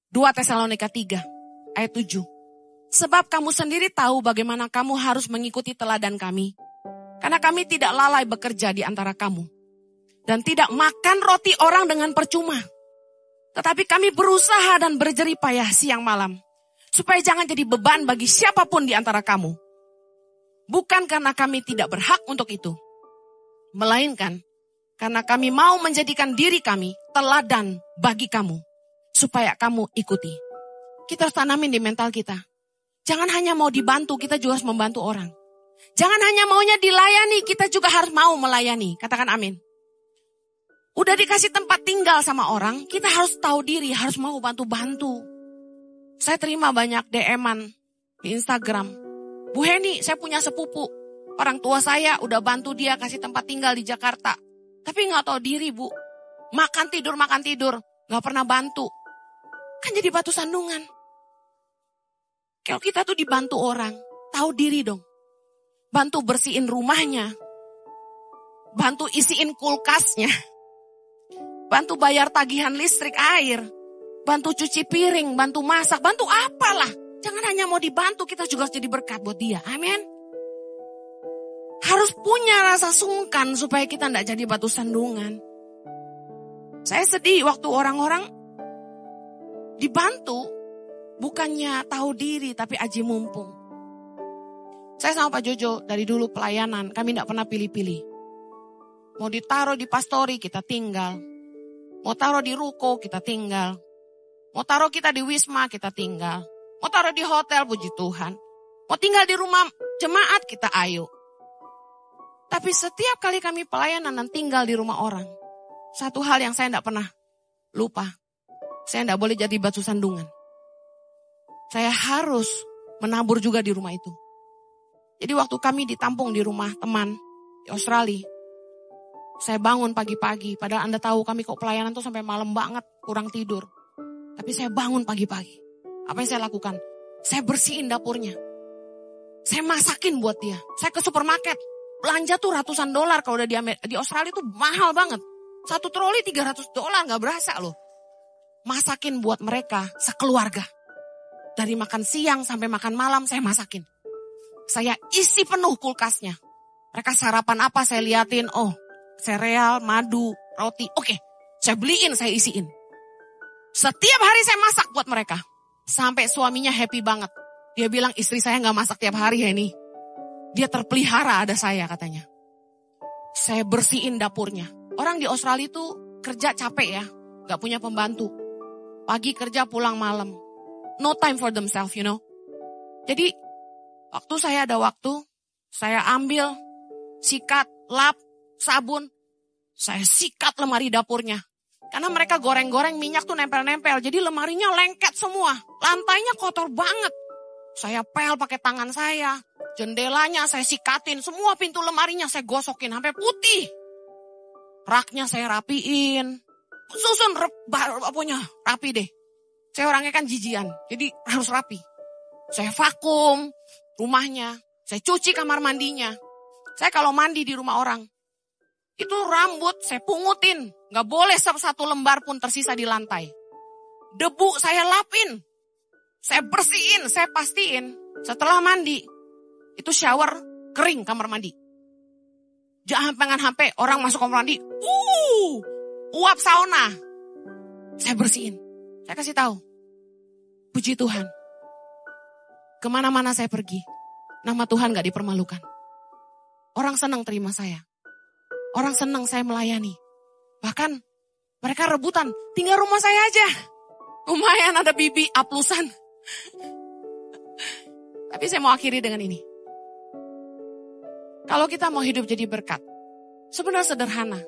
2 Tesalonika 3 ayat 7. Sebab kamu sendiri tahu bagaimana kamu harus mengikuti teladan kami. Karena kami tidak lalai bekerja di antara kamu. Dan tidak makan roti orang dengan percuma. Tetapi kami berusaha dan berjerih payah siang malam. Supaya jangan jadi beban bagi siapapun di antara kamu. Bukan karena kami tidak berhak untuk itu. Melainkan karena kami mau menjadikan diri kami teladan bagi kamu. Supaya kamu ikuti. Kita harus tanamin di mental kita. Jangan hanya mau dibantu, kita juga harus membantu orang. Jangan hanya maunya dilayani, kita juga harus mau melayani. Katakan amin. Udah dikasih tempat tinggal sama orang, kita harus tahu diri, harus mau bantu-bantu. Saya terima banyak DM-an di Instagram. Bu Heni, saya punya sepupu. Orang tua saya udah bantu dia kasih tempat tinggal di Jakarta. Tapi gak tahu diri, Bu. Makan tidur, gak pernah bantu. Kan jadi batu sandungan. Kalau kita tuh dibantu orang, tahu diri dong. Bantu bersihin rumahnya. Bantu isiin kulkasnya. Bantu bayar tagihan listrik, air. Bantu cuci piring, bantu masak, bantu apalah. Jangan hanya mau dibantu, kita juga harus jadi berkat buat dia. Amin. Harus punya rasa sungkan supaya kita tidak jadi batu sandungan. Saya sedih waktu orang-orang dibantu, bukannya tahu diri tapi aji mumpung. Saya sama Pak Jojo dari dulu pelayanan, kami tidak pernah pilih-pilih. Mau ditaruh di pastori, kita tinggal. Mau taruh di ruko, kita tinggal. Mau taruh kita di Wisma, kita tinggal. Mau taruh di hotel, puji Tuhan. Mau tinggal di rumah jemaat, kita ayo. Tapi setiap kali kami pelayanan dan tinggal di rumah orang, satu hal yang saya tidak pernah lupa. Saya tidak boleh jadi batu sandungan. Saya harus menabur juga di rumah itu. Jadi waktu kami ditampung di rumah teman di Australia, saya bangun pagi-pagi. Padahal Anda tahu kami kok pelayanan tuh sampai malam banget, kurang tidur. Tapi saya bangun pagi-pagi. Apa yang saya lakukan? Saya bersihin dapurnya. Saya masakin buat dia. Saya ke supermarket. Belanja tuh ratusan dolar kalau udah di Australia tuh mahal banget. Satu troli $300 gak berasa loh. Masakin buat mereka sekeluarga. Dari makan siang sampai makan malam saya masakin. Saya isi penuh kulkasnya. Mereka sarapan apa saya liatin. Oh, sereal, madu, roti. Oke, saya beliin, saya isiin. Setiap hari saya masak buat mereka. Sampai suaminya happy banget. Dia bilang istri saya gak masak tiap hari ya ini. Dia terpelihara ada saya katanya. Saya bersihin dapurnya. Orang di Australia itu kerja capek ya. Gak punya pembantu. Pagi kerja pulang malam. No time for themselves, you know. Jadi waktu saya ada waktu, saya ambil sikat, lap, sabun. Saya sikat lemari dapurnya. Karena mereka goreng-goreng minyak tuh nempel-nempel. Jadi lemarinya lengket semua. Lantainya kotor banget. Saya pel pakai tangan saya. Jendelanya saya sikatin. Semua pintu lemarinya saya gosokin sampai putih. Raknya saya rapiin. Susun apanya rapi deh. Saya orangnya kan jijian. Jadi harus rapi. Saya vakum rumahnya. Saya cuci kamar mandinya. Saya kalau mandi di rumah orang. Itu rambut saya pungutin. Gak boleh satu lembar pun tersisa di lantai. Debu saya lapin. Saya bersihin, saya pastiin. Setelah mandi, itu shower kering kamar mandi. Jangan sampai orang masuk kamar mandi. Uap sauna. Saya bersihin. Saya kasih tahu. Puji Tuhan. Kemana-mana saya pergi. Nama Tuhan gak dipermalukan. Orang senang terima saya. Orang senang saya melayani. Bahkan mereka rebutan. Tinggal rumah saya aja. Lumayan ada bibi aplusan. Tapi saya mau akhiri dengan ini. Kalau kita mau hidup jadi berkat. Sebenarnya sederhana.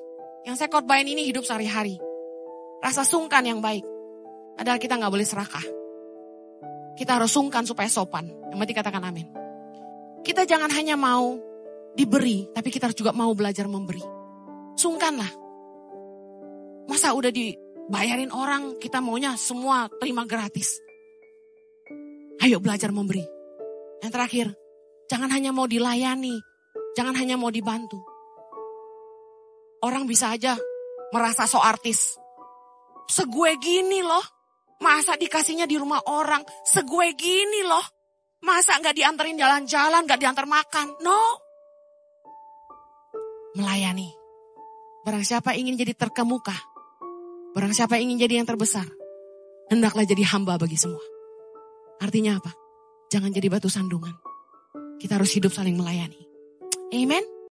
Yang saya khotbahin ini hidup sehari-hari. Rasa sungkan yang baik. Adalah kita gak boleh serakah. Kita harus sungkan supaya sopan. Yang penting katakan amin. Kita jangan hanya mau diberi. Tapi kita harus juga mau belajar memberi. Sungkanlah. Masa udah dibayarin orang. Kita maunya semua terima gratis. Ayo belajar memberi. Yang terakhir. Jangan hanya mau dilayani. Jangan hanya mau dibantu. Orang bisa aja merasa so artis. Segue gini loh. Masa dikasihnya di rumah orang, segue gini loh. Masa gak diantarin jalan-jalan, gak diantar makan? No. Melayani. Barang siapa ingin jadi terkemuka, barang siapa ingin jadi yang terbesar, hendaklah jadi hamba bagi semua. Artinya apa? Jangan jadi batu sandungan. Kita harus hidup saling melayani. Amen.